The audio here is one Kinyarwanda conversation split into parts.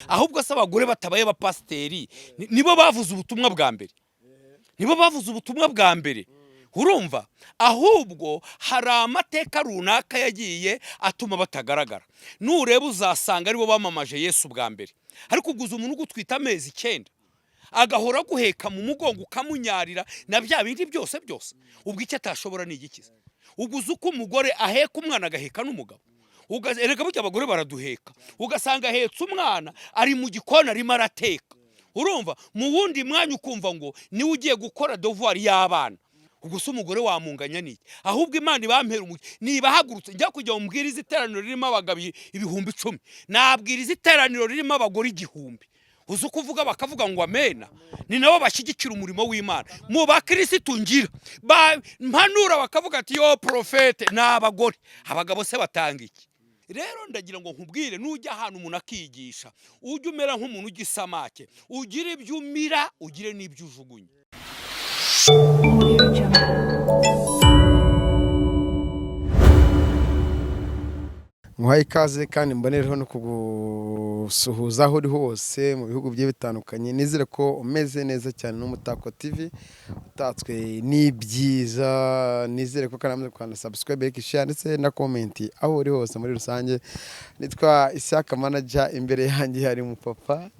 ahubwo se abagore batabaye abapasiteri nibo bavuze ubutumwa bwa mbere, nibo bavuze ubutumwa bwa mbere. Urumva, ahubwo hari amateka runaka yagiye atuma batagaragara. Nureba uzasanga aribo bamamaje Yesu bwa mbere. Ariko uguza umuntu ugutwita amezi 9 agahora guheka mu mugongo ukamunyarira na bya bindi byose ubwo icyo atashobora ni igikiza. Uguza uko umugore aheka umwana agaheka n'umugabo, erega burya abagore baraduheka, ugasanga ahetse umwana ari mu gikona arimo arateka. Urumva, mu wundi mwanya ukumva ngo niwe ugiye gukora devoir y'abana. Ubwo se umugore wamunganya niki? Ahubwo Imana ibampera niba hagurutse njya kujya umbwiriza iteraniro ririmo abagabo 10,000, nabwiriza iteraniro ririmo abagore 1,000. Uzi kuvuga bakavuga ngo amena, ni nabo bashyigikira umurimo w'Imana. Mu bakristo ngira mpanura bakavuga ati yo profete n'abagore, abagabo se batanga iki? Rero ndagira ngo nkubwire, nujya ahantu umuntu akigisha ujye umera nk'umuntu ugisamake, ugire ibyo umira ugire n'ibyo ujugunya. Nkwaye ikaze kandi mbonereho no kugusuhuza aho uri hose mu bihugu bye bitandukanye. Nizere ko umeze neza cyane n'Umutako TV utatswe n'ibyiza. Nizere ko kanamaze kwanda subscribe, like, share ndetse na comment aho uri hose muri rusange. Nitwa Isaka Manager, imbere yanjye hari umupapa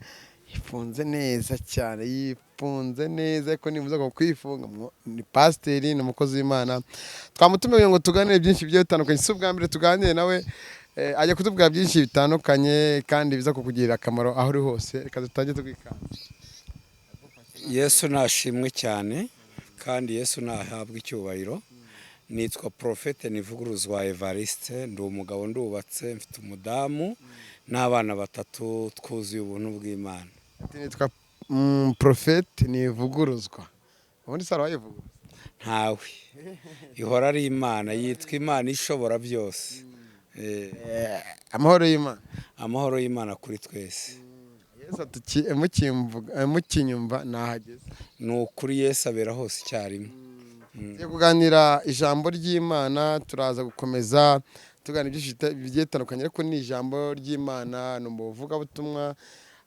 yifunze neza cyane, yifunze neza ko nimuza ko kwifunga. Ni pasiteri n'umukozi w'Imana. Twamutumiye ngo tuganire byinshi byo bitandukanye. Si ubwa mbere tuganire nawe, ajya kutubwira byinshi bitandukanye kandi biza kukugirira akamaro aho uri hose. Reka dutange tugikanje. Yesu nashimwe cyane kandi Yesu nahabwa icyubahiro. Nitwa Profete Nivuguruzwa Evariste, ndi umugabo ndubatse, mfite umudamu n'abana 3 twuzuye ubuntu bw'Imana. Nitwa Profete Nivuguruzwa. Ubundi sara wayivuga? Ntawe. Ihora ari Imana, yitwa Imana ishobora byose. Amahoro y'Imana. Amahoro y'Imana kuri twese. Yesu atuki mukinyumva nahageze. Nukuri Yesu abera hose icyarimwe. Tugiye kuganira ijambo ry'Imana, turaza gukomeza tuganira byinshi bigiye bitandukanye, ariko ni ijambo ry'Imana n'umuvuga butumwa,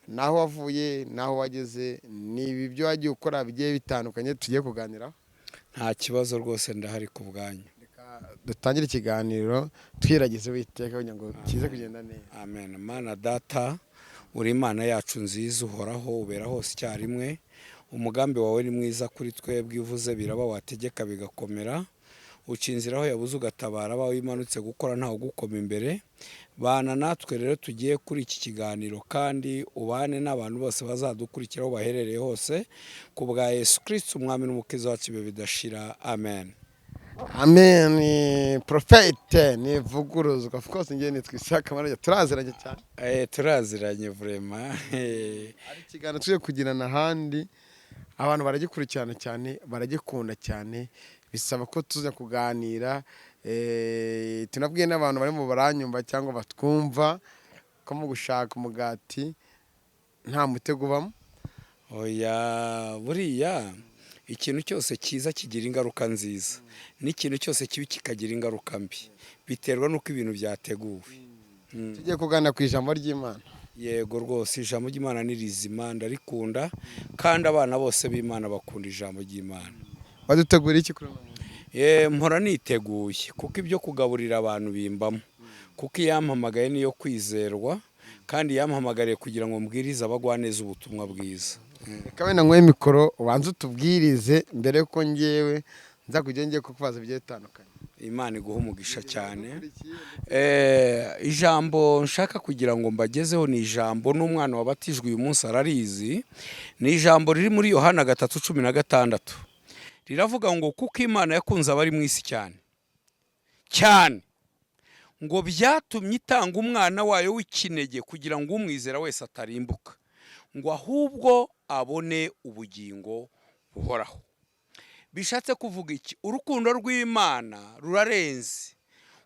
naho wavuye naho wageze, ni ibi byo wagiye ukora bigiye bitandukanye tugiye kuganira. Nta kibazo rwose ndahari ku bwanyu. Dutangire ikiganiro twiragize witeka kugira ngo kize kugenda neza. Amen. Mana data, uri Imana yacu nziza, uhoraho ubera hose icyarimwe. Umugambi wawe ni mwiza kuri twebwe, uvuze biraba, wategeka bigakomera. Ucinziraho yabuze ugatabara, abawe imanutse gukora ntawe gukoma imbere. Bana natwe rero tugiye kuri iki kiganiro, kandi ubane n'abantu bose bazadukurikiraho baherereye hose, ku bwa Yesu Kristo umwami n'umukiza wacu bibe bidashira. Amen. Amen. Profete Nivuguruzwa. Of course ngiye nitwa Isaka Manager, turaziranye cyane. Turaziranye vraiment. Ari kiganiro tugiye kugirana handi, abantu baragikurikirana cyane, baragikunda cyane, bisaba ko tuza kuganira. Tunabwiye n'abantu bari mu baranyumva cyangwa batwumva ko mu gushaka umugati nta mutego ubamo. Oya, buriya ikintu cyose cyiza kigira ingaruka nziza, n'ikintu cyose kibi kikagira ingaruka mbi, biterwa nuko ibintu byateguwe. Tugiye kuganira ku ijambo ry'Imana. Yego rwose, ijambo ry'Imana ni rizima, ndarikunda, kandi abana bose b'Imana bakunda ijambo ry'Imana. Wadutegura iki kuri uno munsi? Mpora niteguye, kuko ibyo kugaburira abantu bimbamo, kuko yampamagaye niyo kwizerwa, kandi yampamagariye kugira ngo mbwirize abagwaneza ubutumwa bwiza. Reka wenda nkwe mikoro ubanze utubwirize mbere yuko ngewe nza kujya ngiye kukubaza bigiye bitandukanye. Imana iguha umugisha cyane. Ijambo nshaka kugira ngo mbagezeho ni ijambo n'umwana wabatijwe uyu munsi ararizi. Ni ijambo riri muri Yohana 3:16. Riravuga ngo kuko Imana yakunze abari mu isi cyane cyane, ngo byatumye itanga umwana wayo w'ikinege kugira ngo umwizera wese atarimbuka, ngo ahubwo abone ubugingo buhoraho. Bishatse kuvuga iki? Urukundo rw'Imana rurarenze,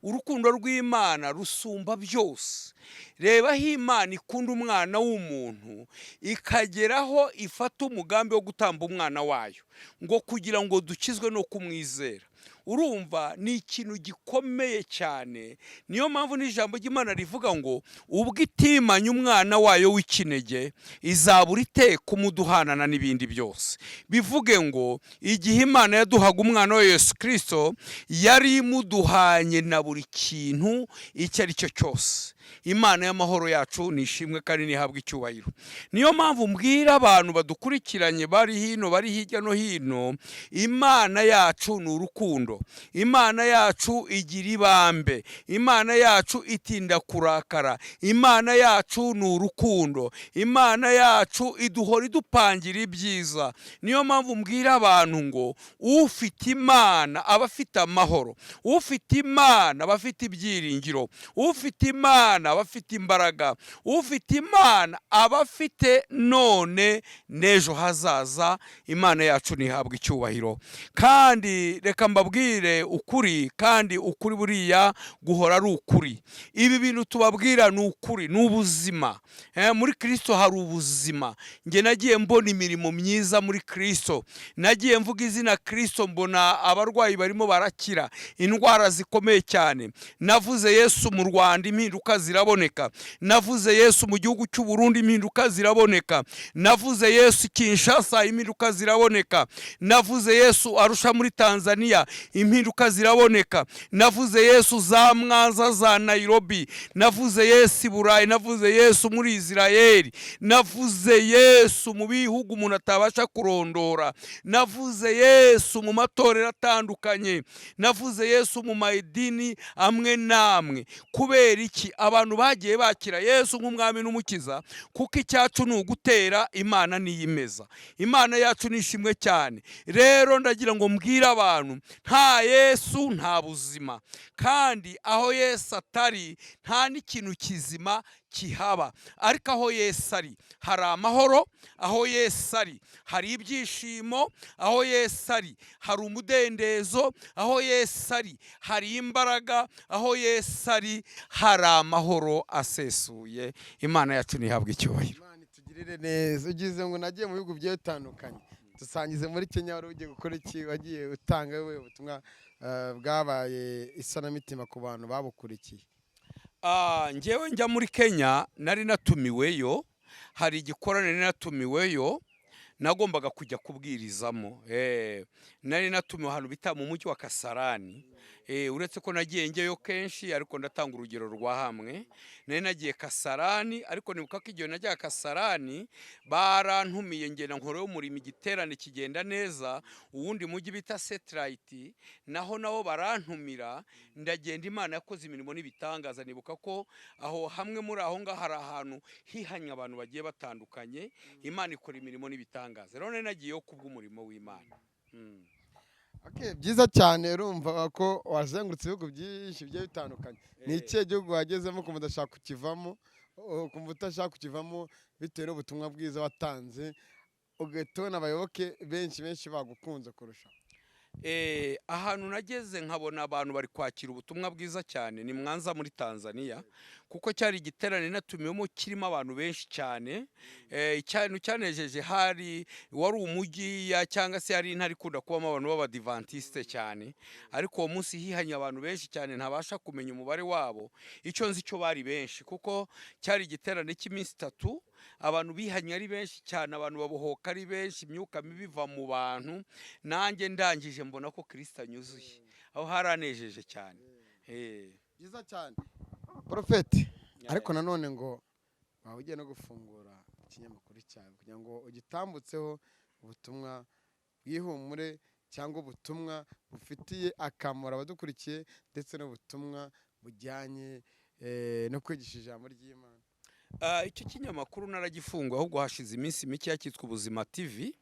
urukundo rw'Imana rusumba byose. Reba aho Imana ikunda umwana w'umuntu, ikageraho ifata umugambi wo gutamba umwana wayo, ngo kugira ngo dukizwe no kumwizera. urumva ni ikintu gikomeye cyane. Niyo mpamvu n'ijambo ry'Imana rivuga ngo ubwo itimanye umwana wayo w'ikinege izabura iteka umuduhanana n'ibindi byose. Bivuge ngo igihe Imana yaduhaga umwana wa Yesu Kristo yari imuduhanye na buri kintu icyo ari cyo cyose. Imana y'amahoro yacu nishimwe kandi nihabwe icyubahiro. Niyo mpamvu mbwira abantu badukurikiranye bari hino bari hirya no hino, Imana yacu ni urukundo, Imana yacu igira ibambe, Imana yacu itinda kurakara, Imana yacu ni urukundo, Imana yacu iduhora idupangira ibyiza. Niyo mpamvu mbwira abantu ngo ufite Imana aba afite amahoro, ufite Imana aba afite ibyiringiro, ufite Imana aba afite imbaraga, ufite Imana aba afite none n'ejo hazaza. Imana yacu nihabwa icyubahiro. Kandi reka mbabwire ukuri, kandi ukuri buriya guhora ari ukuri. Ibi bintu tubabwira ni ukuri, ni ubuzima. Muri Kristo hari ubuzima. Nge nagiye mbona imirimo myiza muri Kristo, nagiye mvuga izina Kristo mbona abarwayi barimo barakira indwara zikomeye cyane. Navuze Yesu mu Rwanda impinduka ziraboneka, navuze Yesu mu gihugu cy'u Burundi impinduka ziraboneka, navuze Yesu Kinshasa impinduka ziraboneka, navuze Yesu Arusha muri Tanzania impinduka ziraboneka, navuze Yesu za Mwanza za Nairobi, navuze Yesu Burayi, navuze Yesu muri Israeli, navuze Yesu mu bihugu umuntu atabasha kurondora, navuze Yesu mu matorero atandukanye, navuze Yesu mu madini amwe namwe. Kubera iki? Abantu bagiye bakira Yesu nk'umwami n'umukiza, kuko icyacu ni ugutera, Imana niyimeza. Imana yacu nishimwe cyane. Rero ndagira ngo mbwire abantu, nta Yesu nta buzima, kandi aho Yesu atari nta n'ikintu kizima kihaba. Ariko aho Yesu ari hari amahoro, aho Yesu ari hari ibyishimo, aho Yesu ari hari umudendezo, aho Yesu ari hari imbaraga, aho Yesu ari hari amahoro asesuye. Imana yacu nihabwe icyubahiro. Imana itugirire neza. Ugize ngo nagiye mu bihugu bigiye bitandukanye, dusangize muri Kenya wari ugiye gukora iki? Wagiye utanga we ubutumwa bwabaye isanamitima ku bantu babukurikiye. Ngewe njya muri Kenya nari natumiweyo, hari igikorane nari natumiweyo nagombaga kujya kubwirizamo. Nari natumiwe ahantu bita mu mujyi wa Kasarani. Uretse ko nagiye njyeyo kenshi, ariko ndatanga urugero rwa hamwe. Nari nagiye Kasarani, ariko nibuka ko igihe najya Kasarani barantumiye ngenda nkoroye umurimo, igiterane kigenda neza. Uwundi mujyi bita Satellite naho barantumira, ndagenda. Imana yakoze imirimo n'ibitangaza. Nibuka ko aho hamwe muri aho ngaho hari ahantu hihanye abantu bagiye batandukanye. Imana ikora imirimo n'ibitangaza. Rero nari nagiyeyo kubw'umurimo w'Imana. Byiza cyane. Urumva ko wazengurutse ibihugu byinshi bigiye bitandukanye. Ni ikihe gihugu wagezemo kumva udashaka kukivamo, kumva utashaka kukivamo bitewe n'ubutumwa bwiza watanze, ugahita ubona abayoboke benshi bagukunze kurusha? Ahantu nageze nkabona abantu bari kwakira ubutumwa bwiza cyane ni Mwanza muri Tanzania, kuko cyari igiterane natumiwemo kirimo abantu benshi cyane. Ikintu cyanejeje wari umujyi cyangwa se hari intare ikunda kubamo abantu b'abadivantiste cyane, ariko uwo munsi hihanye abantu benshi cyane ntabasha kumenya umubare wabo. Icyo nzi cyo bari benshi, kuko cyari igiterane cy'iminsi 3. Abantu bihanye ari benshi cyane, abantu babohoka ari benshi, imyuka mibi iva mu bantu. Nanjye ndangije mbona ko Kristo anyuzuye. Aho haranejeje cyane. Byiza cyane Prophet. Ariko nanone ngo waba ugiye no gufungura ikinyamakuru cyawe kugira ngo ugitambutseho ubutumwa bw'ihumure, cyangwa ubutumwa bufitiye akamaro abadukurikiye, ndetse n'ubutumwa bujyanye no kwigisha ijambo ry'Imana. Icyo kinyamakuru naragifunguye, ahubwo hashize iminsi mike, cyitwa Ubuzima TV.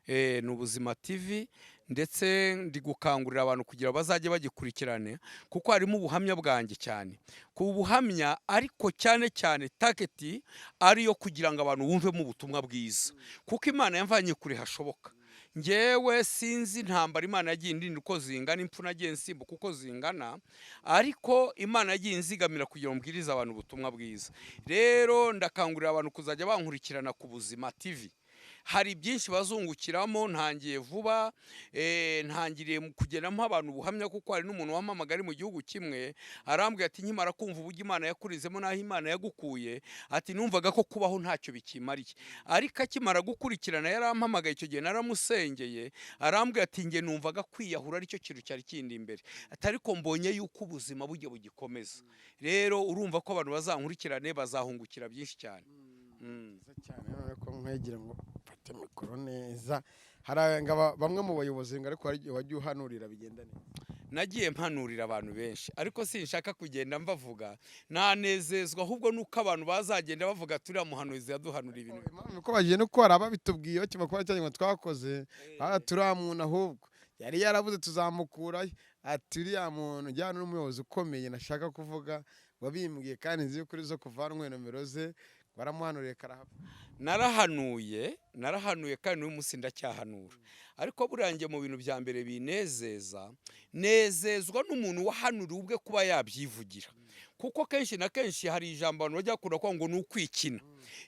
Ni Ubuzima TV, ndetse ndi gukangurira abantu kugira bazajye bagikurikirane, kuko harimo ubuhamya bwanjye cyane. Ku buhamya, ariko cyane cyane target ariyo kugira ngo abantu bumvemo ubutumwa bwiza, kuko Imana yamvanye kure hashoboka. Ngewe sinzi intambara Imana yagiye indinda uko zingana, impfu nagiye nsimbuka uko zingana, ariko Imana yagiye inzigamira kugira ngo mbwirize abantu ubutumwa bwiza. Rero ndakangurira abantu kuzajya bankurikirana ku Buzima TV. hari byinshi bazungukiramo. Ntangiye vuba, ntangiriye kugenamo abantu ubuhamya, kuko hari n'umuntu wampamagara mu gihugu kimwe arambwira ati nkimara kumva uburyo Imana yakurizemo n'aho Imana yagukuye, ati numvaga ko kubaho ntacyo bikimariye. Ariko akimara gukurikirana yarampamagaye, icyo gihe naramusengeye, arambwira ati njye numvaga kwiyahura aricyo kintu cyari kindi imbere, atari ko mbonye yuko ubuzima bujye bugikomeza. Rero urumva ko abantu bazankurikirane bazahungukira byinshi cyane. cyane none ko nkwegira ngo mfate mikoro neza. Hari bamwe mu bayobozi ariko wagiye uhanurira bigenda neza. Nagiye mpanurira abantu benshi, ariko sinshaka kugenda mbavuga nanezezwa, ahubwo nuko abantu bazagenda bavuga turiya muhanuzi yaduhanura ibintu. Nuko bagiye no kwara babitubwiye bakima kuba cyane ngo twakoze turiya muntu ahubwo yari yarabuze tuzamukurayo, ati uriya muntu njyana n'umuyobozi ukomeye nashaka kuvuga wabimbwiye, kandi nzi kuri zo kuvanwe nomero ze baramuhanuriye karahava. Narahanuye kandi n'uyu munsi ndacyahanura. Ariko burangiye mu bintu bya mbere binezeza, nezezwa n'umuntu wahanuriwe ubwe kuba yabyivugira, kuko kenshi na kenshi hari ijambo abantu bajya bakunda kuvuga ngo ni ukwikina.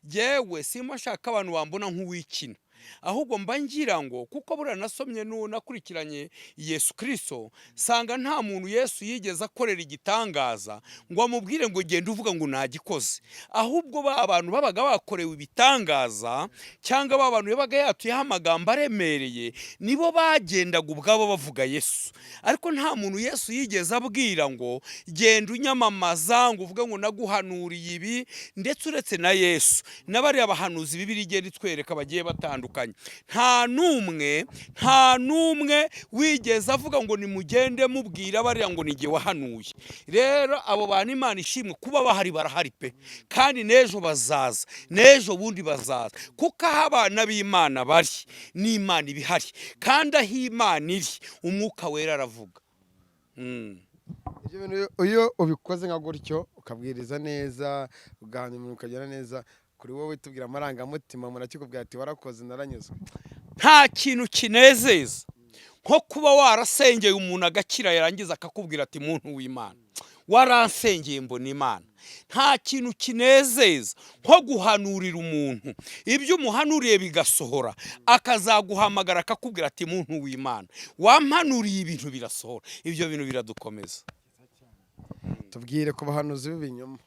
Yewe simba nshaka abantu bambona nk'uwikina, ahubwo mba ngira ngo kuko buriya nasomye nakurikiranye Yesu Kristo, sanga nta muntu Yesu yigeze akorera igitangaza ngo amubwire ngo genda uvuga ngo nagikoze. Ahubwo ba abantu babaga bakorewe ibitangaza cyangwa ba bantu yabaga yatuyeho amagambo aremereye, nibo bagendaga ubwabo bavuga Yesu. Ariko nta muntu Yesu yigeze abwira ngo genda unyamamaza ngo uvuge ngo naguhanuriye ibi. Ndetse uretse na Yesu n'abari abahanuzi Bibiliya igenda itwereka bagiye batandukanye, nta numwe wigeze avuga ngo nimugende mubwira bariya ngo nige wahanuye. Rero abo bantu Imana ishimwe kuba bahari, barahari pe, kandi n'ejo bazaza, n'ejo bundi bazaza, kuko aho abana b'Imana bari n'Imana ibihari, kandi aho Imana iri Umwuka Wera aravuga. Iyo ubikoze nka gutyo ukabwiriza neza ugahana umuntu ukagera neza, kuri wowe tubwira amarangamutima murakikubwira ati warakoze naranyuzwe. Nta kintu kinezeza nko kuba warasengeye umuntu agakira, yarangiza akakubwira ati muntu w'Imana waransengeye mbona Imana. Nta kintu kinezeza nko guhanurira umuntu ibyo umuhanuriye bigasohora, akazaguhamagara akakubwira ati muntu w'Imana wampanuriye ibintu birasohora. Ibyo bintu biradukomeza. Tubwire ku bahanuzi b'ibinyoma.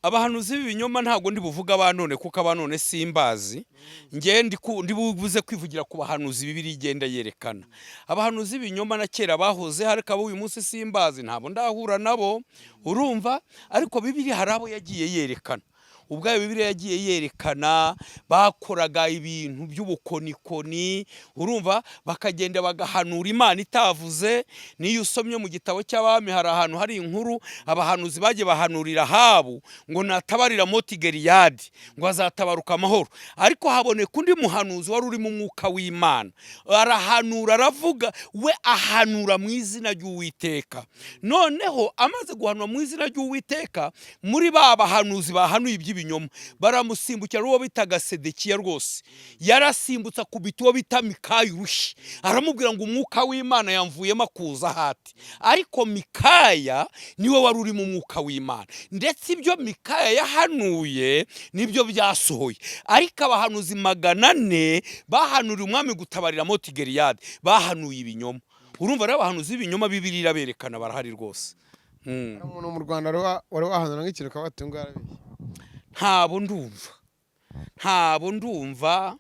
Abahanuzi b'ibinyoma ntago ndi buvuga abanone, kuko abanone simbazi. Nge ndi buvuze kwivugira ku bahanuzi Bibiliya igenda yerekana. Abahanuzi b'ibinyoma na kera bahoze, ariko abo uyu munsi simbazi, ntabo ndahura nabo, urumva. Ariko Bibiliya hari abo yagiye yerekana. Ubwayo Bibiliya yagiye yerekana bakoraga ibintu by'ubukonikoni, urumva, bakagenda bagahanura Imana itavuze. Niyo usomye mu gitabo cy'Abami hari ahantu hari inkuru abahanuzi bagiye bahanurira Ahabu ngo natabarira Moti Geliyadi ngo azatabaruka amahoro. Ariko haboneka undi muhanuzi wari uri mu mwuka w'Imana, arahanura, aravuga, we ahanura mu izina ry'Uwiteka. Noneho amaze guhanura mu izina ry'Uwiteka, muri ba bahanuzi bahanuye ibinyoma baramusimbukira uwo bitaga Sedekiya. Rwose yarasimbutse akubita uwo bita Mikaya urushyi, aramubwira ngo umwuka w'Imana yamvuyemo akuza hati. Ariko Mikaya niwe wari uri mu mwuka w'Imana, ndetse ibyo Mikaya yahanuye nibyo byasohoye. Ariko abahanuzi 400 bahanuriye umwami gutabarira Moti Geliyadi bahanuye ibinyoma. Urumva rero abahanuzi b'ibinyoma Bibiliya iraberekana, barahari rwose. Umuntu mu Rwanda wari wahanura nk'ikintu kabatunga yarabeshye. Ntabo ndumva.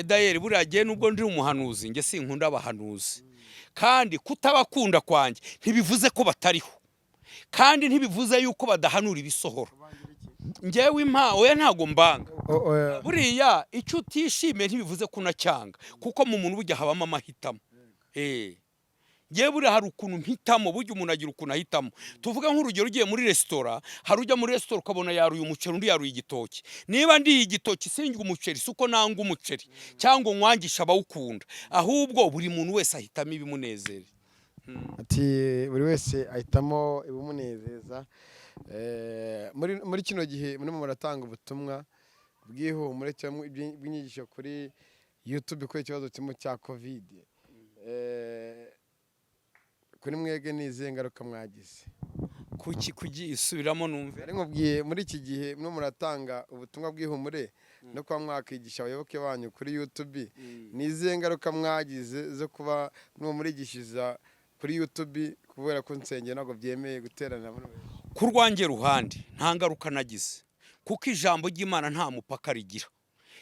Dayeri buriya gihe nubwo ndi umuhanuzi, nge sinkunda abahanuzi, kandi kutabakunda kwanjye ntibivuze ko batariho, kandi ntibivuze yuko badahanura ibisohora. Ngewe oya ntago mbanga. Buriya icyo utishimiye ntibivuze ko unacyanga, kuko mu muntu bujya habamo amahitamo. Ngewe buriya hari ukuntu mpitamo, burya umuntu agira ukuntu ahitamo. Tuvuga nk'urugero, ugiye muri resitora, hari ujya muri resitora ukabona yaruye umuceri, undi yaruye igitoki. Niba ndiye igitoki sinjye umuceri, suko nanga umuceri cyangwa nkwangisha abawukunda, ahubwo buri muntu wese ahitamo ibimunezeza. Ati buri wese ahitamo ibimunezeza. Muri kino gihe murimo muratanga ubutumwa bw'ihumure cyangwa bw'inyigisho kuri YouTube ko ikibazo kirimo cya COVID. Kuri mwege n'izihe ngaruka mwagize? kuki isubiramo numve. ari nkubwiye muri iki gihe mwe muratanga ubutumwa bw'ihumure no kuba mwakigisha abayoboke banyu kuri YouTube, ni izihe ngaruka mwagize zo kuba murigishiriza kuri YouTube kubera ko nsengero ntabwo byemeye guterana muri Ku rwanjye ruhande nta ngaruka nagize kuko ijambo ry'Imana nta mupaka rigira.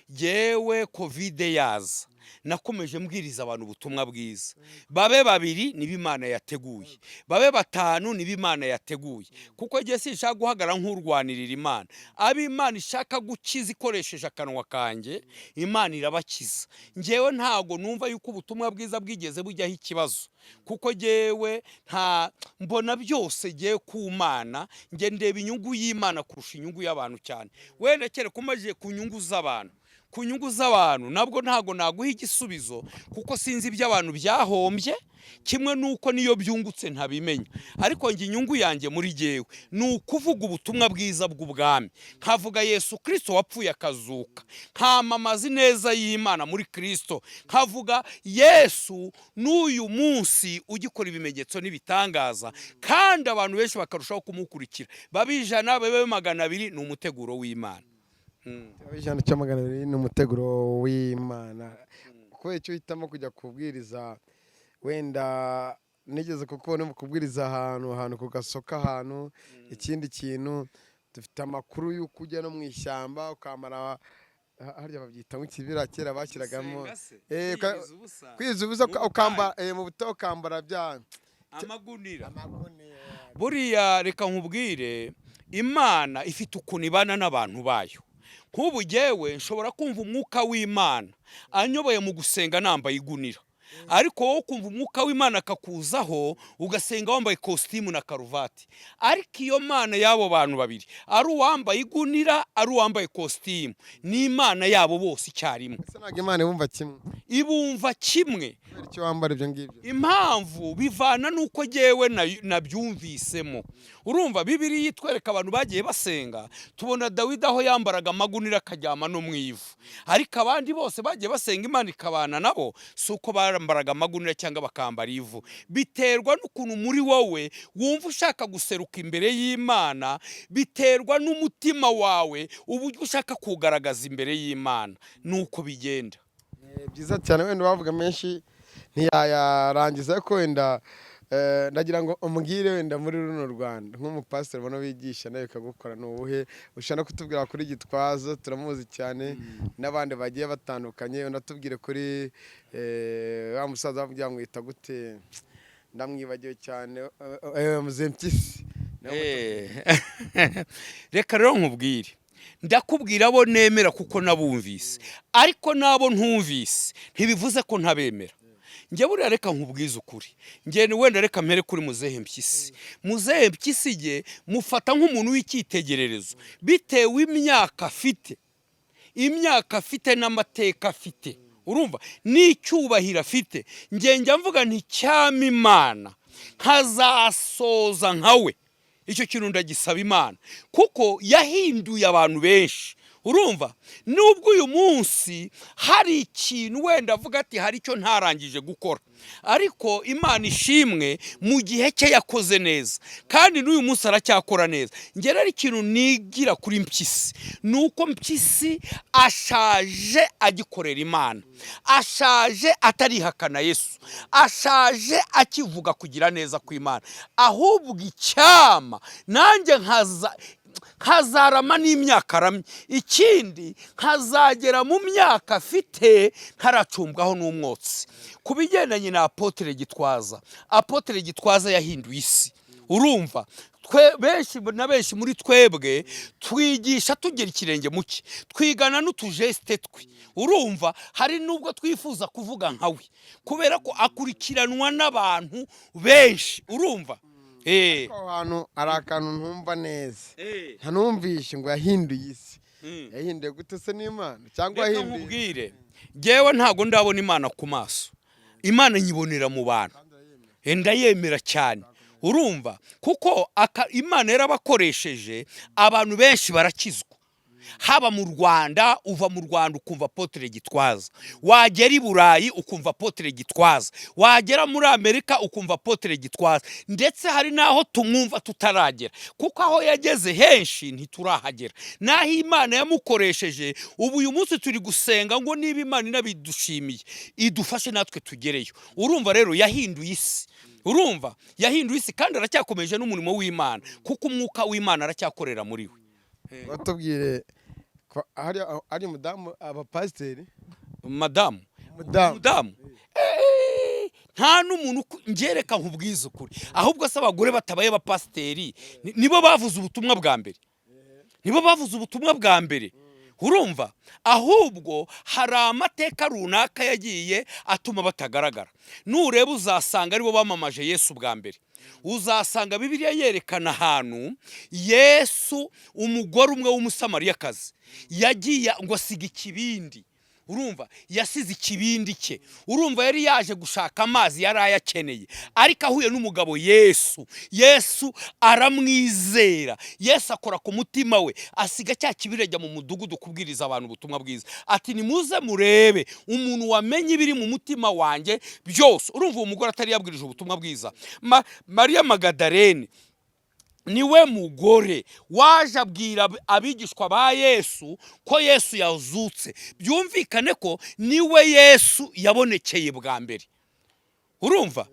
Yewe covid yaza nakomeje mbwiriza abantu ubutumwa bwiza, babe babiri niba Imana yateguye, babe batanu niba Imana yateguye, kuko igihe sinshaka guhagarara nk'urwanirira Imana. Abi Imana ishaka gukiza ikoresheje akanwa kanjye, Imana irabakiza. Ngewe ntago numva yuko ubutumwa bwiza bwigeze bujyaho ikibazo, kuko jewe nta mbona byose giye ku Mana, nge ndeba inyungu y'Imana kurusha inyungu y'abantu cyane. Wenda kere kumaje ku nyungu z'abantu, ku nyungu z'abantu nabwo ntago naguha igisubizo, kuko sinzi iby'abantu byahombye, kimwe nuko niyo byungutse ntabimenya. Ariko nge inyungu yanjye muri jewe ni ukuvuga ubutumwa bwiza bw'ubwami, nkavuga Yesu Kristo wapfuye akazuka, nkamamaza neza y'Imana muri Kristo, nkavuga Yesu n'uyu munsi ugikora ibimenyetso n'ibitangaza, kandi abantu benshi bakarushaho kumukurikira. Babijana babe 200 ni umuteguro w'Imana. ijana cya 200 ni umuteguro w'Imana. Kubera icyo uhitamo kujya kubwiriza, wenda nigeze kubona kubwiriza ahantu ku gasoka ahantu, ikindi kintu dufite amakuru y'uko ujya no mu ishyamba ukamara harya babyita nk'ikibira kera bashyiragamo kwiza ubusa ukambara mu buto ukambara bya amagunira. Buriya reka nkubwire, Imana ifite ukuntu ibana n'abantu bayo. Nk'ubu jewe nshobora kumva umwuka w'Imana anyoboye mu gusenga nambaye igunira, ariko wowe kumva umwuka w'Imana akakuzaho ugasenga wambaye costume na karuvati. Ariko iyo Mana yabo bantu babiri, ari uwambaye igunira ari uwambaye costume, ni Imana yabo bose icyarimwe. Ntabwo Imana ibumva kimwe, ibumva kimwe. icyo wambara ibyo ngibyo Impamvu bivana nuko jewe nabyumvisemo. Urumva Bibiliya itwereka abantu bagiye basenga, tubona Dawidi aho yambaraga amagunira akajyama no mu ivu, ariko abandi bose bagiye basenga Imana ikabana nabo, suko bambaraga amagunira cyangwa bakambara ivu. Biterwa n'ukuntu muri wowe wumva ushaka guseruka imbere y'Imana, biterwa n'umutima wawe uburyo ushaka kugaragaza imbere y'Imana, nuko bigenda. Byiza cyane. Wenda wavuga menshi ntiyayarangiza, ko wenda ndagira ngo umugire wenda muri runo Rwanda nk'umupasiteri ubona wigisha nawe bikagukora ni ubuhe ushaka kutubwira kuri Gitwaza, turamuzi cyane, n'abandi bagiye batandukanye. Unatubwire kuri wa musaza wavuga ngo yita gute, ndamwibagiwe cyane, Muzempyisi. Reka rero nkubwire, ndakubwira abo nemera kuko nabumvise, ariko nabo ntumvise ntibivuze ko ntabemera. Nge buriya reka nkubwize ukuri, nge wenda reka mpere kuri Muzehe Mpyisi. Muzehe Mpyisi ge mufata nk'umuntu w'icyitegererezo bitewe imyaka afite n'amateka afite, urumva n'icyubahiro afite. Nge njya mvuga nti cyama Imana nkazasoza nkawe. Icyo kintu ndagisaba Imana, kuko yahinduye abantu benshi. Urumva nubwo uyu munsi hari ikintu wenda avuga ati hari icyo ntarangije gukora, ariko Imana ishimwe mu gihe cye yakoze neza, kandi n'uyu munsi aracyakora neza. Ngera ari ikintu nigira kuri Mpyisi, nuko Mpyisi ashaje agikorera Imana, ashaje atarihakana Yesu, ashaje akivuga kugira neza kw'Imana. Ahubwo icyama nanjye nkazarama n'imyaka aramye, ikindi nkazagera mu myaka afite ntaracumbwaho n'umwotsi. Ku bigendanye na Apotre Gitwaza, Apotre Gitwaza yahinduye isi. Urumva benshi muri twebwe twigisha tugera ikirenge muke, twigana n'utujeste twe. Urumva hari nubwo twifuza kuvuga nkawe, kubera ko akurikiranwa n'abantu benshi. Urumva ahantu ari akantu ntumva neza, ntanumvishe ngo yahinduye isi. Yahinduye gute se n'Imana cyangwa yahinduye? Nkubwire, jewe ntago ndabona Imana ku maso, Imana nyibonera mu bantu, ndayemera cyane. Urumva kuko Imana yarabakoresheje, abantu benshi barakizwa. haba mu Rwanda, uva mu Rwanda ukumva Apotre Gitwaza, wagera i Burayi ukumva Apotre Gitwaza, wagera muri Amerika ukumva Apotre Gitwaza, ndetse hari naho tumwumva tutaragera, kuko aho yageze henshi ntiturahagera. Naho Imana yamukoresheje, ubu uyu munsi turi gusenga ngo niba Imana inabidushimiye idufashe natwe tugereyo. Urumva rero yahinduye isi, urumva yahinduye isi, kandi aracyakomeje n'umurimo w'Imana, kuko umwuka w'Imana aracyakorera muri we. batubwire ari mudamu abapasiteri Madamu nta n'umuntu ngereka nkubwiza ukuri, ahubwo se abagore batabaye abapasiteri nibo bavuze ubutumwa bwa mbere, nibo bavuze ubutumwa bwa mbere. Urumva, ahubwo hari amateka runaka yagiye atuma batagaragara. Nureba uzasanga aribo bamamaje Yesu bwa mbere. Uzasanga Bibiliya yerekana ahantu Yesu, umugore umwe w'umusamariyakazi yagiye ngo asiga ikibindi. Urumva, yasize ikibindi cye. Urumva, yari yaje gushaka amazi yari ayakeneye, ariko ahuye n'umugabo Yesu aramwizera. Yesu akora ku mutima we, asiga cya kibindi, ajya mu mudugudu kubwiriza abantu ubutumwa bwiza, ati nimuze murebe umuntu wamenye ibiri mu mutima wanjye byose. Urumva, uwo mugore atari yabwirije ubutumwa bwiza. Mariya Magadalene niwe mugore waje abwira abigishwa ba Yesu ko Yesu yazutse. Byumvikane ko niwe Yesu yabonekeye bwa mbere. Urumva,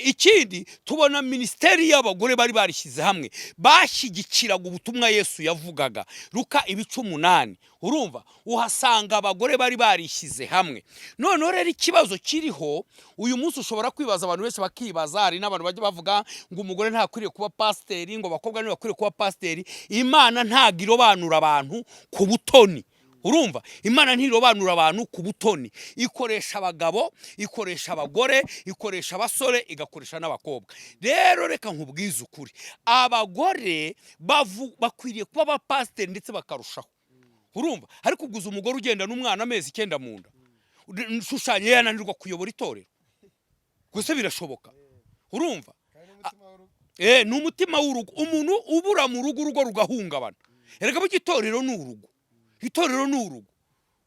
ikindi tubona ministeri y'abagore bari barishyize hamwe, bashyigikiraga ubutumwa Yesu yavugaga. Luka 8. Urumva, uhasanga abagore bari barishyize hamwe. None rero ikibazo kiriho uyu munsi, ushobora kwibaza, abantu benshi bakibaza, hari n'abantu bajya bavuga ngo umugore ntakwiriye kuba pasiteri, ngo abakobwa ntibakwiriye kuba pasiteri. Imana ntago irobanura abantu ku butoni. Urumva, Imana ntirobanura abantu ku butoni, ikoresha abagabo, ikoresha abagore, ikoresha abasore, igakoresha n'abakobwa. Rero reka nkubwize ukuri, abagore bakwiriye kuba abapasiteri ndetse bakarushaho. Urumva, ariko kuguza umugore ugenda n'umwana amezi 9 mu nda, nshushanye yananirwa kuyobora itorero, gusa birashoboka. Urumva, ni umutima w'urugo. Umuntu ubura mu rugo, urugo rugahungabana. Erega mu gitorero ni urugo, itorero ni urugo.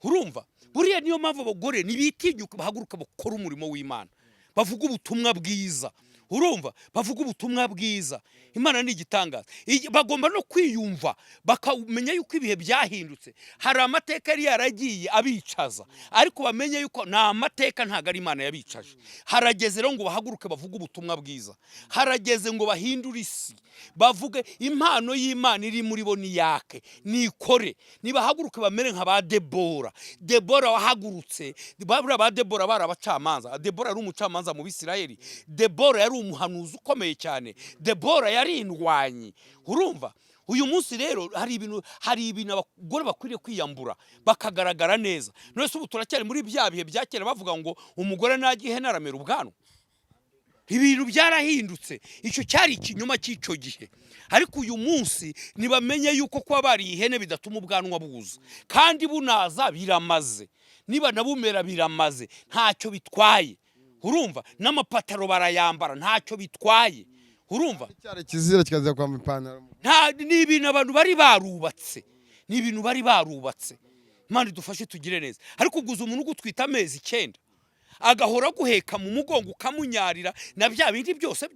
Urumva, buriya niyo mpamvu abagore nibitinyuka bahaguruka bakora umurimo w'Imana, bavuga ubutumwa bwiza. Urumva, bavuga ubutumwa bwiza. Imana ni igitangaza. Bagomba no kwiyumva, bakamenya yuko ibihe byahindutse. Hari amateka yari yaragiye abicaza, ariko bamenye yuko nta amateka, ntago ari Imana yabicaje. Harageze rero ngo bahaguruke bavuga ubutumwa bwiza. Harageze ngo bahindure isi, bavuge impano y'Imana iri muri bo niyake, nikore. Nibahaguruke bamere nka ba Debora. Debora wahagurutse, ba Debora barabacamanza. Debora ari umucamanza mu Bisirayeli. Debora yari umuhanuzi ukomeye cyane. Debora yari indwanyi. Urumva, uyu munsi rero hari ibintu abagore bakwiriye kwiyambura bakagaragara neza. None se ubu turacyari muri bya bihe bya kera bavuga ngo umugore nagihe naramera ubwanwa. Ibintu byarahindutse. Icyo cyari ikinyoma cy'icyo gihe, ariko uyu munsi nibamenye yuko kwa bari ihene bidatuma ubwanwa buza, kandi bunaza biramaze. Niba nabumera biramaze, ntacyo bitwaye. Urumva, n'amapataro barayambara, ntacyo bitwaye. Urumva, cyari kizira kikaza kwa ipantaro. Ni ibintu abantu bari barubatse, ni ibintu bari barubatse. Imana idufashe tugire neza. Ariko uguza umuntu ugutwita amezi 9 agahora guheka mu mugongo ukamunyarira na bya bindi byose,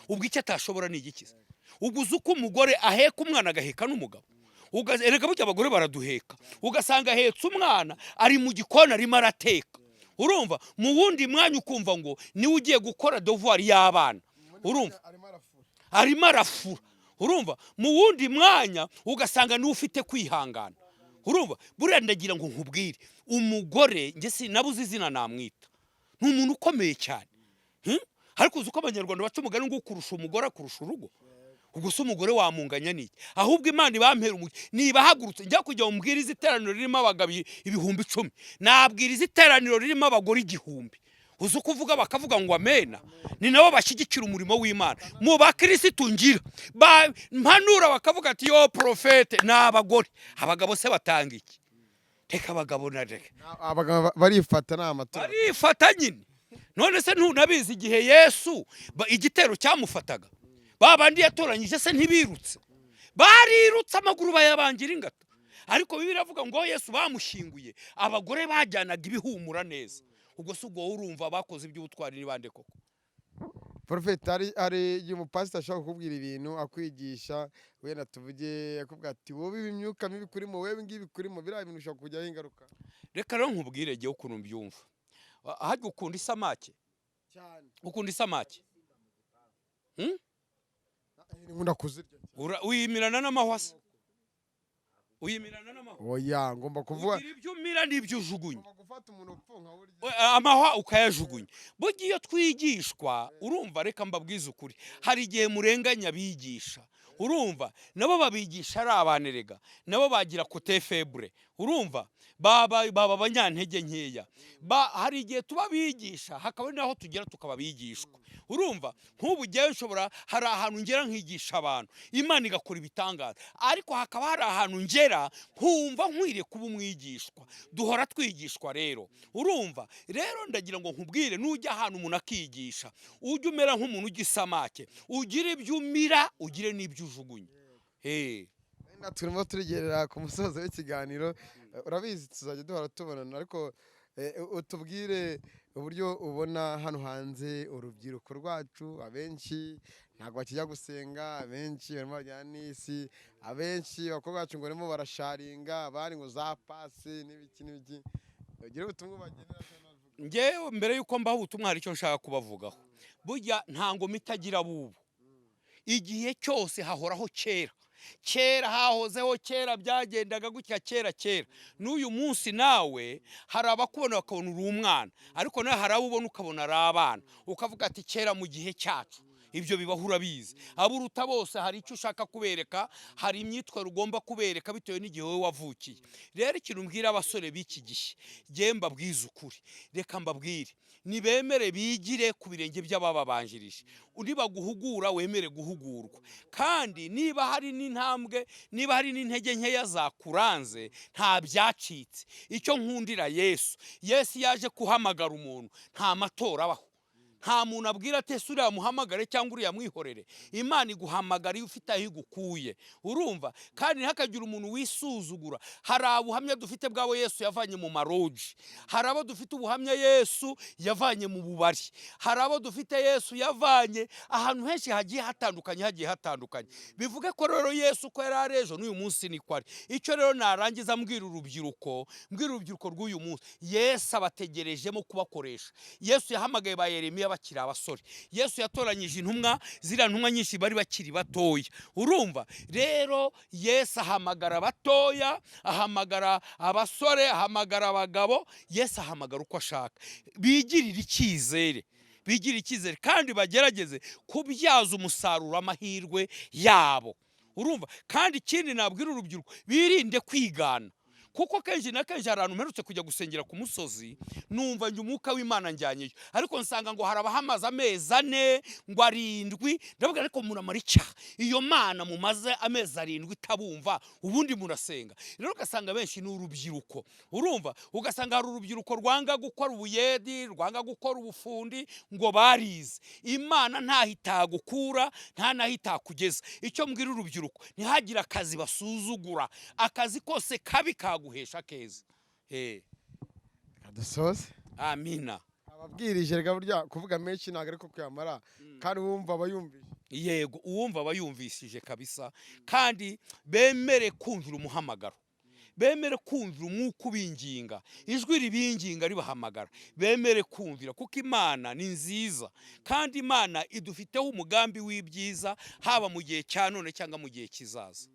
ubwo icyo atashobora ni igikiza. Uguza uko umugore aheka umwana agaheka n'umugabo. Erega burya abagore baraduheka, ugasanga ahetse umwana ari mu gikona arimo arateka. Urumva, mu wundi mwanya ukumva ngo niwe ugiye gukora devoir y'abana. Urumva, arimo arafura. Urumva, mu wundi mwanya ugasanga niwe ufite kwihangana. Urumva, buriya ndagira ngo nkubwire, umugore nge sinabuze izina namwita, ni umuntu ukomeye cyane. Ariko uzi uko abanyarwanda baca umugani ngo kurusha umugore akurusha urugo. Ubwo se umugore wamunganya niki? Ahubwo Imana ibampera niba hagurutse njya kujya umbwiriza iteraniro ririmo abagabo 10,000, nabwiriza iteraniro ririmo abagore 1,000. Uzi uko uvuga bakavuga ngo amena. Ni nabo bashyigikira umurimo w'Imana. Mu bakristo ngira mpanura bakavuga ati yo profete n'abagore. Abagabo se batanga iki? Reka abagabo na reka. Abagabo barifata n'amatora. Barifata nyine. None se ntunabizi igihe Yesu igitero cyamufataga, babandi yatoranyije se ntibirutse? Barirutse amaguru bayabangira ingata. ariko Bibiliya iravuga ngo Yesu bamushyinguye abagore bajyanaga ibihumura neza. Ubwo si ubwo urumva bakoze iby'ubutwari ni bande koko? Porofeti, hari igihe umupasiteri ashobora kukubwira ibintu akwigisha, wenda tuvuge akubwira ati wowe ibi imyuka mibi kurimo, wowe ibi ngibi kurimo, biriya bintu bishobora kujyaho ingaruka Reka rero nkubwire jyewe ukuntu mbyumva. Ahajya ukunda isamake? cyane. Ukunda isamake? Nkunda kuzirya. Uyimirana n'amahwa se? Uyimirana n'amahwa? Oya, ngomba kuvuga Ugira ibyo umira n'ibyo ujugunya. ngomba gufata umuntu upfu nkawurya. Amahwa ukayajugunya. Burya iyo twigishwa, urumva, reka mbabwize ukuri, hari igihe murenganya abigisha, urumva, nabo babigisha ari abanerega, nabo bagira kote febre, urumva, baba abanyantege nkeya. Hari igihe tuba bigisha hakaba naho tugera tukaba bigishwa, urumva. Nk'ubu jyewe nshobora, hari ahantu ngera nkigisha abantu Imana igakora ibitangaza, ariko hakaba hari ahantu ngera nkumva nkwiriye kuba umwigishwa. Duhora twigishwa rero, urumva. Rero ndagira ngo nkubwire, nujya ahantu umuntu akigisha, ujye umera nk'umuntu ujya isamake, ugire ibyo umira, ugire n'ibyo ujugunya. Wenda turimo turigerera ku musozo w'ikiganiro, urabizi tuzajya duhora tubonana, ariko utubwire uburyo ubona hano hanze urubyiruko rwacu. Abenshi ntabwo bakijya gusenga, abenshi barimo bajyana n'isi, abenshi abakobwa bacu ngo barimo barasharinga, abandi ngo za pasi n'ibiki n'ibiki. Ugire ubutumwa bagenera. Njyewe mbere yuko mbaho ubutumwa hari icyo nshaka kubavugaho. Burya nta ngoma itagira bubu. Igihe cyose hahoraho kera. Kera hahozeho, kera byagendaga gutya kera. N'uyu munsi nawe hari abakubona bakabona uri umwana, ariko nawe hari abo ubona ukabona ari abana, ukavuga ati kera mu gihe cyacu. Ibyo bibaho, urabizi. Aburuta bose hari icyo ushaka kubereka, hari imyitwarire ugomba kubereka bitewe n'igihe wowe wavukiye. Rero ikintu mbwira abasore b'iki gihe, jye mbabwize ukuri, reka mbabwire, nibemere bigire ku birenge by'abababanjirije. Nibaguhugura wemere guhugurwa, kandi niba hari n'intambwe, niba hari n'intege nkeya zakuranze, nta byacitse. Icyo nkundira Yesu yaje kuhamagara umuntu, nta matora abaho. Nta muntu abwira ati ese uriya muhamagare cyangwa uriya mwihorere. Imana iguhamagara iyo ufite aho igukuye, urumva. Kandi ntihakagire umuntu wisuzugura. Hari ubuhamya dufite bw'abo Yesu yavanye mu maroji, hari abo dufite ubuhamya Yesu yavanye mu bubari, hari abo dufite Yesu yavanye ahantu henshi hagiye hatandukanye. Bivuge ko rero Yesu ko yari ari ejo n'uyu munsi niko ari. Icyo rero narangiza mbwira urubyiruko rw'uyu munsi, Yesu abategerejemo kubakoresha. Yesu yahamagaye ba Yeremiya bakiri abasore. Yesu yatoranyije intumwa, ziriya ntumwa nyinshi bari bakiri batoya, urumva. Rero Yesu ahamagara abatoya, ahamagara abasore, ahamagara abagabo. Yesu ahamagara uko ashaka. Bigirire icyizere kandi bagerageze kubyaza umusaruro amahirwe yabo, urumva. Kandi ikindi nabwira urubyiruko, birinde kwigana. Kuko kenshi na kenshi hari ahantu mperutse kujya gusengera ku musozi, numva njye umwuka w'Imana njyanyeyo, ariko nsanga ngo hari abahamaze amezi 4 ngo 7. Ndavuga ariko muramara icyaha iyo Mana mumaze amezi 7 itabumva, ubundi murasenga. Rero ugasanga benshi ni urubyiruko, urumva. Ugasanga hari urubyiruko rwanga gukora ubuyedi, rwanga gukora ubufundi, ngo barize. Imana ntahitagukura, nta nahitakugeza. Icyo mbwira urubyiruko, ntihagire akazi basuzugura. Akazi kose kabi guhesha keza. Kadusoze. Amina. Ababwirije rega burya kuvuga menshi ntago ariko kwamara, kandi wumva abayumvise. Yego, uwumva abayumvishije kabisa, kandi bemere kumvira umuhamagaro, bemere kumvira umwuka ubinginga, ijwi ribinginga ribahamagara, bemere kumvira, kuko Imana ni nziza, kandi Imana idufiteho umugambi w'ibyiza, haba mu gihe cya none cyangwa mu gihe kizaza.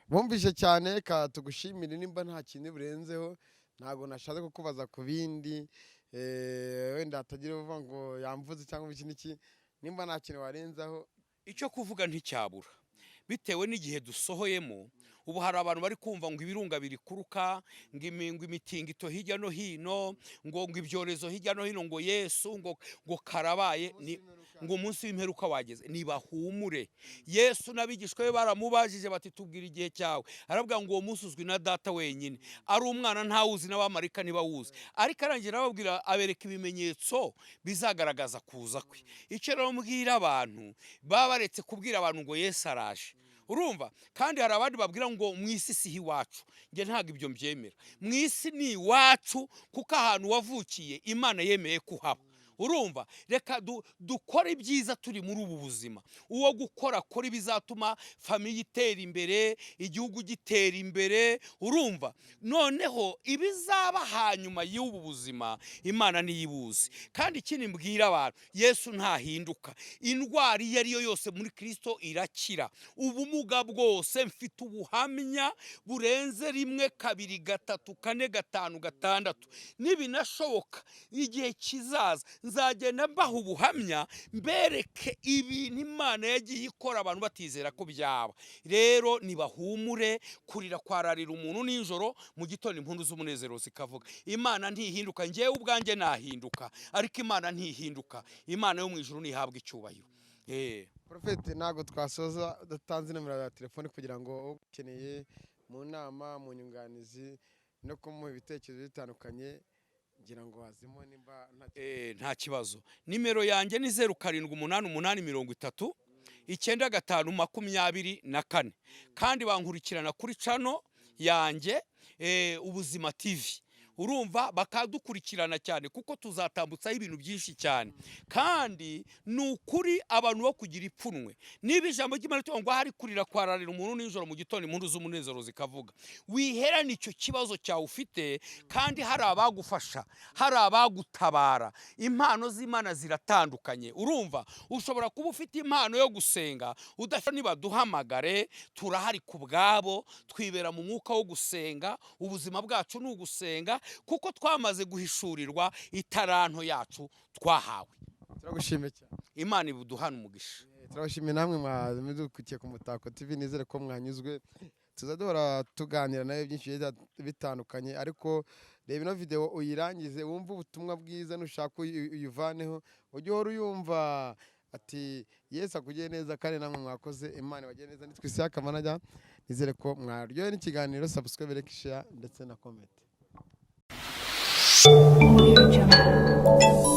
Bumvise cyane, ka tugushimire. Nimba nta kintu burenzeho, ntago nashatse kukubaza ku bindi, wenda hatagira uvuga ngo yamvuze cyangwa iki. Nimba nta kintu warenzaho, icyo kuvuga nticyabura, bitewe n'igihe dusohoyemo. Ubu hari abantu bari kumva ngo ibirunga biri kuruka, ngo imitingito hirya no hino, ngo ibyorezo hirya no hino, ngo Yesu ngo karabaye, ngo umunsi w'imperuka wageze. Nibahumure. Yesu n'abigishwa be baramubajije bati tubwira igihe cyawe, arabwira ngo uwo munsi uzwi na Data wenyine, ari umwana ntawuzi, n'abamarayika ntibawuzi. Ariko arangira ababwira, abereka ibimenyetso bizagaragaza kuza kwe. Icyo rero mbwira abantu, baba baretse kubwira abantu ngo Yesu araje, urumva kandi hari abandi babwira ngo mu isi si iwacu njye ntabwo ibyo mbyemera mu isi ni iwacu kuko ahantu wavukiye Imana yemeye kuhaba urumva reka dukora ibyiza turi muri ubu buzima uwo gukora ibizatuma famiye itera imbere igihugu gitera imbere urumva noneho ibizaba hanyuma y'ubu buzima Imana niyibuzi kandi ikindi mbwira abantu Yesu ntahinduka indwara iyo ari yo yose muri Kristo irakira ubumuga bwose mfite ubuhamya burenze 1 2 3 4 5 6 nibinashoboka igihe kizaza nzagenda mbaha ubuhamya mbereke ibintu Imana yagiye ikora abantu batizera ko byaba rero nibahumure kurira kwararira umuntu nijoro mu gitondo impundu z'umunezero zikavuga Imana ntihinduka njyewe ubwanjye nahinduka ariko Imana ntihinduka Imana yo mu ijuru nihabwa icyubahiro. Prophet ntago twasoza datanze nomero ya telefone kugira ngo ukeneye mu nama mu nyunganizi no kumuha ibitekerezo bitandukanye ngira ngo hazimo nimba nta kibazo nimero yanjye ni 078830 9524 kandi bankurikirana kuri channel yanjye Ubuzima TV urumva bakadukurikirana cyane kuko tuzatambutsaho ibintu byinshi cyane kandi nukuri abantu bo kugira ipfunwe niba ijambo ry'Imana ngo hari kurira kwararira umuntu nijoro mu gitondo impundu z'umunezero zikavuga wiherana icyo kibazo cyawe ufite kandi hari abagufasha hari abagutabara impano z'Imana ziratandukanye urumva ushobora kuba ufite impano yo gusenga udafite niba duhamagare turahari ku bwabo twibera mu mwuka wo gusenga ubuzima bwacu ni ugusenga kuko twamaze guhishurirwa itaranto yacu twahawe. Turagushimiye cyane Imana ibuduhana umugisha. Turabashimiye namwe mwadukukiye ku Mutako TV nizere ko mwanyuzwe tuzadora tuganira nayo byinshi bitandukanye ariko reba ino video uyirangize wumva ubutumwa bwiza nushaka uyuvaneho ujye hora uyumva ati Yesu akugiye neza kandi namwe mwakoze Imana bagiye neza nitwise akamanajya nizere ko mwaryoye n'ikiganiro subscribe like share ndetse na comment. Audio Jungle.